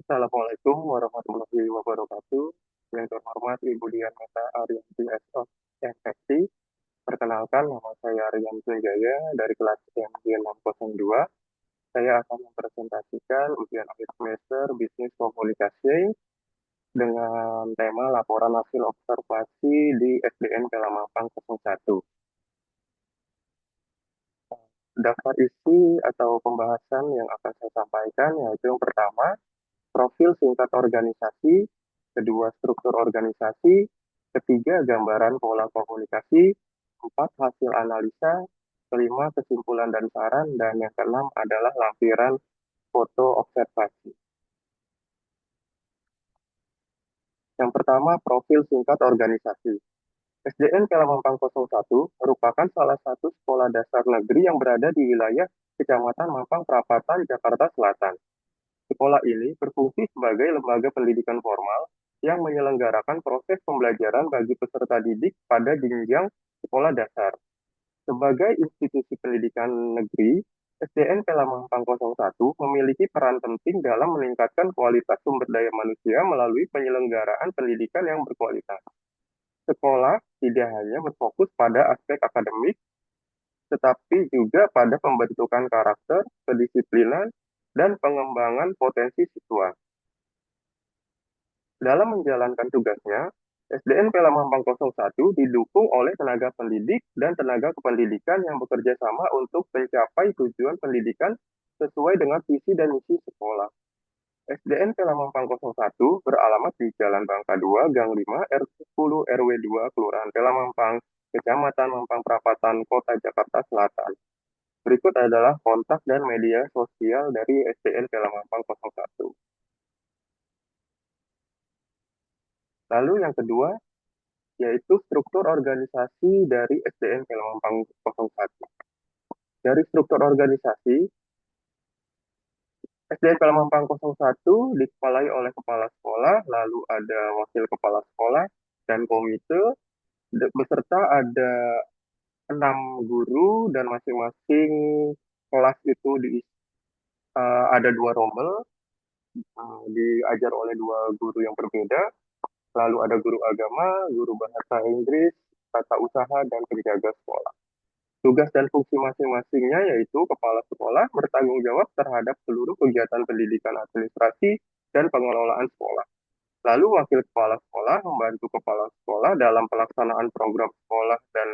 Assalamualaikum warahmatullahi wabarakatuh. Yang terhormat Ibu Dian Meta Ariyanti SO, MSc. Perkenalkan, nama saya Aryan Sunjaya dari kelas MG 602. Saya akan mempresentasikan ujian akhir semester Bisnis Komunikasi dengan tema laporan hasil observasi di SDN Pelamampang 01. Daftar isi atau pembahasan yang akan saya sampaikan yaitu yang pertama, profil singkat organisasi, kedua struktur organisasi, ketiga gambaran pola komunikasi, empat hasil analisa, kelima kesimpulan dan saran, dan yang keenam adalah lampiran foto observasi. Yang pertama, profil singkat organisasi. SDN Pelamampang 01 merupakan salah satu sekolah dasar negeri yang berada di wilayah Kecamatan Mampang Perapatan, Jakarta Selatan. Sekolah ini berfungsi sebagai lembaga pendidikan formal yang menyelenggarakan proses pembelajaran bagi peserta didik pada jenjang sekolah dasar. Sebagai institusi pendidikan negeri, SDN Pelamampang 01 memiliki peran penting dalam meningkatkan kualitas sumber daya manusia melalui penyelenggaraan pendidikan yang berkualitas. Sekolah tidak hanya berfokus pada aspek akademik, tetapi juga pada pembentukan karakter, kedisiplinan, dan pengembangan potensi siswa. Dalam menjalankan tugasnya, SDN Pelamampang 01 didukung oleh tenaga pendidik dan tenaga kependidikan yang bekerja sama untuk mencapai tujuan pendidikan sesuai dengan visi dan misi sekolah. SDN Pelamampang 01 beralamat di Jalan Bangka 2, Gang 5, R10 RW 2, Kelurahan Pelamampang, Kecamatan Mampang Perapatan, Kota Jakarta Selatan. Berikut adalah kontak dan media sosial dari SDN Pelamampang 01. Lalu yang kedua, yaitu struktur organisasi dari SDN Pelamampang 01. Dari struktur organisasi, SDN Pelamampang 01 dikepalai oleh kepala sekolah, lalu ada wakil kepala sekolah, dan komite, beserta ada 6 guru, dan masing-masing kelas itu ada 2 rombel, diajar oleh 2 guru yang berbeda, lalu ada guru agama, guru bahasa Inggris, tata usaha, dan penjaga sekolah. Tugas dan fungsi masing-masingnya yaitu kepala sekolah bertanggung jawab terhadap seluruh kegiatan pendidikan administrasi dan pengelolaan sekolah. Lalu wakil kepala sekolah membantu kepala sekolah dalam pelaksanaan program sekolah dan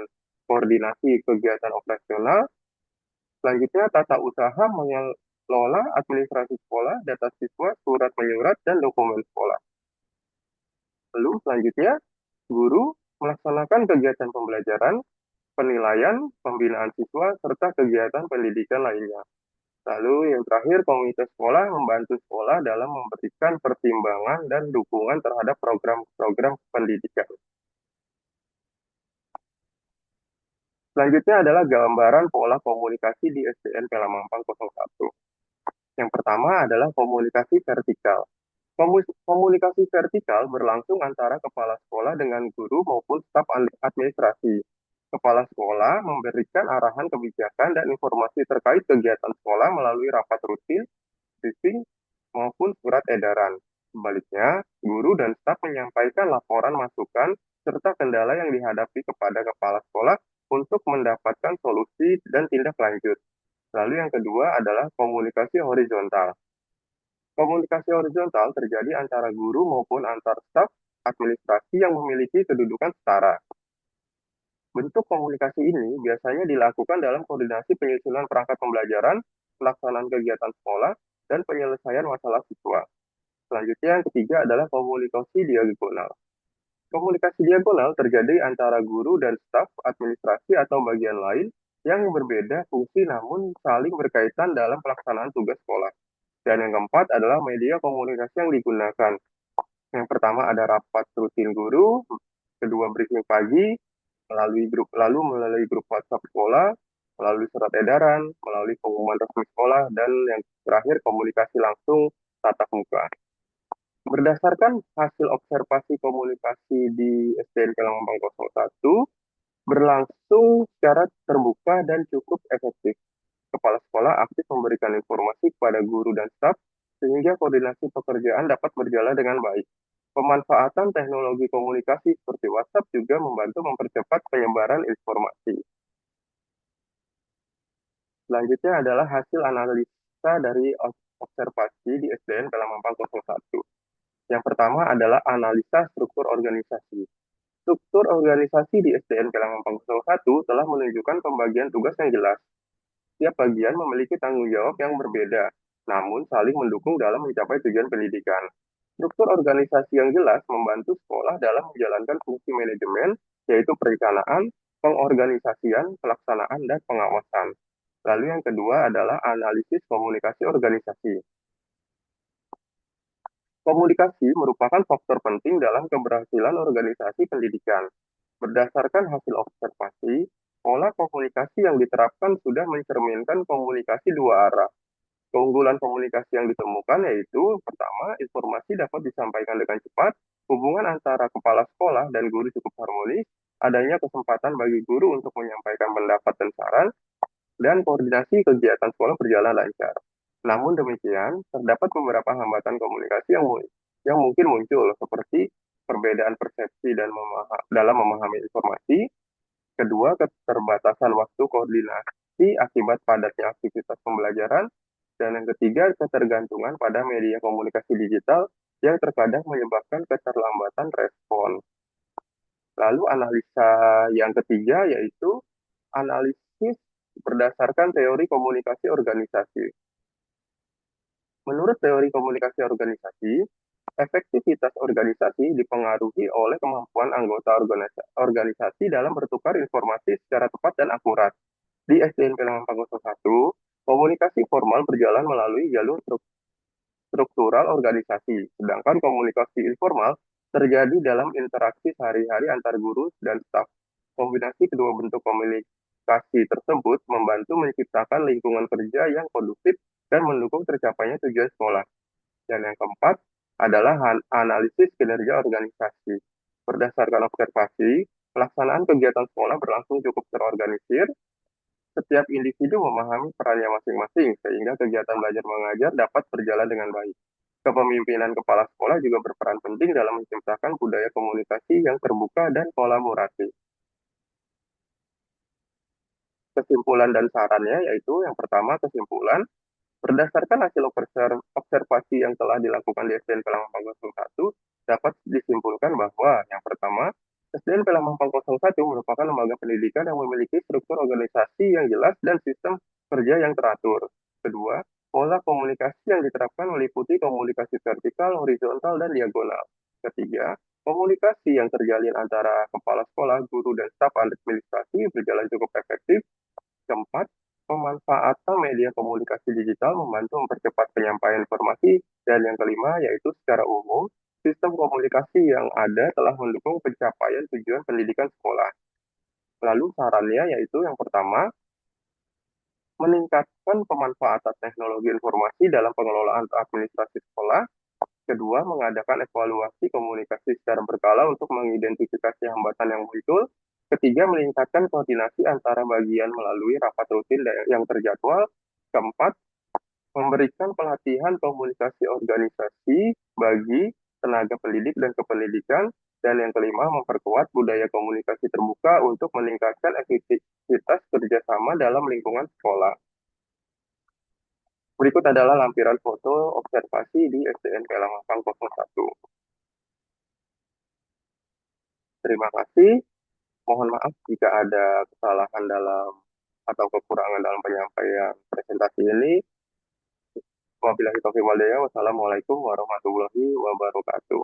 koordinasi kegiatan operasional. Selanjutnya, tata usaha mengelola administrasi sekolah, data siswa, surat menyurat, dan dokumen sekolah. Lalu selanjutnya, guru melaksanakan kegiatan pembelajaran, penilaian, pembinaan siswa, serta kegiatan pendidikan lainnya. Lalu yang terakhir, komunitas sekolah membantu sekolah dalam memberikan pertimbangan dan dukungan terhadap program-program pendidikan. Selanjutnya adalah gambaran pola komunikasi di SDN Pelamampang 01. Yang pertama adalah komunikasi vertikal. Komunikasi vertikal berlangsung antara kepala sekolah dengan guru maupun staf administrasi. Kepala sekolah memberikan arahan kebijakan dan informasi terkait kegiatan sekolah melalui rapat rutin, briefing, maupun surat edaran. Sebaliknya, guru dan staf menyampaikan laporan masukan serta kendala yang dihadapi kepada kepala sekolah untuk mendapatkan solusi dan tindak lanjut. Lalu yang kedua adalah komunikasi horizontal. Komunikasi horizontal terjadi antara guru maupun antar staf administrasi yang memiliki kedudukan setara. Bentuk komunikasi ini biasanya dilakukan dalam koordinasi penyusunan perangkat pembelajaran, pelaksanaan kegiatan sekolah, dan penyelesaian masalah siswa. Selanjutnya, yang ketiga adalah komunikasi diagonal. Komunikasi diagonal terjadi antara guru dan staf administrasi atau bagian lain yang berbeda fungsi namun saling berkaitan dalam pelaksanaan tugas sekolah. Dan yang keempat adalah media komunikasi yang digunakan. Yang pertama ada rapat rutin guru, kedua briefing pagi, melalui grup WhatsApp sekolah, melalui surat edaran, melalui pengumuman resmi sekolah, dan yang terakhir komunikasi langsung tatap muka. Berdasarkan hasil observasi komunikasi di SDN Pelamampang 01, berlangsung secara terbuka dan cukup efektif. Kepala sekolah aktif memberikan informasi kepada guru dan staf sehingga koordinasi pekerjaan dapat berjalan dengan baik. Pemanfaatan teknologi komunikasi seperti WhatsApp juga membantu mempercepat penyebaran informasi. Selanjutnya adalah hasil analisa dari observasi di SDN Pelamampang 01. Yang pertama adalah analisa struktur organisasi. Struktur organisasi di SDN Pelamampang 01 telah menunjukkan pembagian tugas yang jelas. Tiap bagian memiliki tanggung jawab yang berbeda, namun saling mendukung dalam mencapai tujuan pendidikan. Struktur organisasi yang jelas membantu sekolah dalam menjalankan fungsi manajemen, yaitu perencanaan, pengorganisasian, pelaksanaan, dan pengawasan. Lalu yang kedua adalah analisis komunikasi organisasi. Komunikasi merupakan faktor penting dalam keberhasilan organisasi pendidikan. Berdasarkan hasil observasi, pola komunikasi yang diterapkan sudah mencerminkan komunikasi dua arah. Keunggulan komunikasi yang ditemukan yaitu, pertama, informasi dapat disampaikan dengan cepat, hubungan antara kepala sekolah dan guru cukup harmonis, adanya kesempatan bagi guru untuk menyampaikan pendapat dan saran, dan koordinasi kegiatan sekolah berjalan lancar. Namun demikian, terdapat beberapa hambatan komunikasi yang mungkin muncul, seperti perbedaan persepsi dalam memahami informasi, kedua, keterbatasan waktu koordinasi akibat padatnya aktivitas pembelajaran, dan yang ketiga, ketergantungan pada media komunikasi digital yang terkadang menyebabkan keterlambatan respon. Lalu analisa yang ketiga yaitu analisis berdasarkan teori komunikasi organisasi. Menurut teori komunikasi organisasi, efektivitas organisasi dipengaruhi oleh kemampuan anggota organisasi dalam bertukar informasi secara tepat dan akurat. Di SDN Pelamampang 01, komunikasi formal berjalan melalui jalur struktural organisasi, sedangkan komunikasi informal terjadi dalam interaksi sehari-hari antar guru dan staf. Kombinasi kedua bentuk komunikasi tersebut membantu menciptakan lingkungan kerja yang kondusif dan mendukung tercapainya tujuan sekolah. Dan yang keempat adalah analisis kinerja organisasi. Berdasarkan observasi, pelaksanaan kegiatan sekolah berlangsung cukup terorganisir. Setiap individu memahami perannya masing-masing, sehingga kegiatan belajar mengajar dapat berjalan dengan baik. Kepemimpinan kepala sekolah juga berperan penting dalam menciptakan budaya komunikasi yang terbuka dan kolaboratif. Kesimpulan dan sarannya yaitu yang pertama, kesimpulan, berdasarkan hasil observasi yang telah dilakukan di SDN Pelamampang 01, dapat disimpulkan bahwa yang pertama, SDN Pelamampang 01 merupakan lembaga pendidikan yang memiliki struktur organisasi yang jelas dan sistem kerja yang teratur. Kedua, pola komunikasi yang diterapkan meliputi komunikasi vertikal, horizontal, dan diagonal. Ketiga, komunikasi yang terjalin antara kepala sekolah, guru, dan staf administrasi berjalan cukup efektif. Keempat, pemanfaatan media komunikasi digital membantu mempercepat penyampaian informasi. Dan yang kelima, yaitu secara umum, sistem komunikasi yang ada telah mendukung pencapaian tujuan pendidikan sekolah. Lalu sarannya yaitu yang pertama, meningkatkan pemanfaatan teknologi informasi dalam pengelolaan administrasi sekolah. Kedua, mengadakan evaluasi komunikasi secara berkala untuk mengidentifikasi hambatan yang muncul. Ketiga, meningkatkan koordinasi antara bagian melalui rapat rutin yang terjadwal. Keempat, memberikan pelatihan komunikasi organisasi bagi tenaga pendidik dan kependidikan. Dan yang kelima, memperkuat budaya komunikasi terbuka untuk meningkatkan efektivitas kerjasama dalam lingkungan sekolah. Berikut adalah lampiran foto observasi di SDN Pelamampang 01. Terima kasih. Mohon maaf jika ada kesalahan dalam atau kekurangan dalam penyampaian presentasi ini. Wabillahi taufiq wal hidayah. Wassalamualaikum warahmatullahi wabarakatuh.